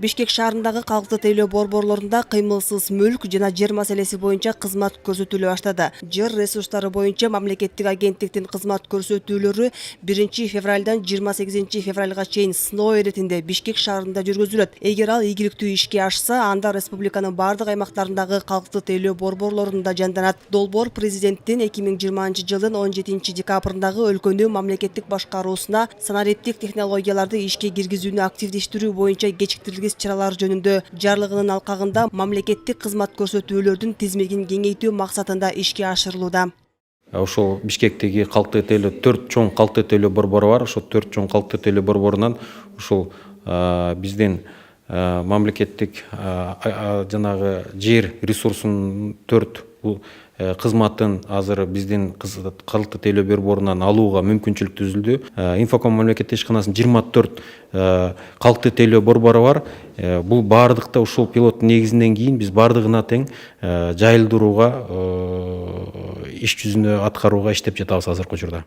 Бишкек шаарындагы калкты тейлөө борборлорунда кыймылсыз мүлк жана жер маселеси боюнча кызмат көрсөтүлө баштады. Жер ресурстары боюнча мамлекеттик агенттиктин кызмат көрсөтүүлөрү 1 февралдан 28 февралга чейин сыноо иретинде Бишкек шаарында жүргүзүлөт. Эгер ал ийгиликтүү ишке ашса, анда республиканын бардык аймактарындагы калкты тейлөө борборлорунда жанданат. Долбоор президенттин 2020 жылдын 17 декабрындагы өлкөнүн мамлекеттик башкаруусуна санариптик технологияларды ишке киргизүүнү активдештирүү боюнча кечиктирилген чаралар жөнүндө жарлыгынын алкагында мамлекеттик кызмат көрсөтүүлөрдүн тизмегин кеңейтүү максатында ишке ашырылууда. Ошол Бишкектеги калкты тейлөө 4 чоң калкты тейлөө борбору бар. Ошол 4 чоң калкты тейлөө борборунан ушул биздин мамлекеттик жанагы жер ресурсунун 4 кызматын азыр биздин калкты тейлөө борборунан алууга мүмкүнчүлүк түзүлдү. Инфоком мамлекеттик ишканасынын 24 калкты тейлөө борбору бар. Бул бардыкта ушул пилот негизинен кийин биз бардыгына тең жайылдырууга иш жүзүнө аткарууга иштеп жатабыз азыркы учурда.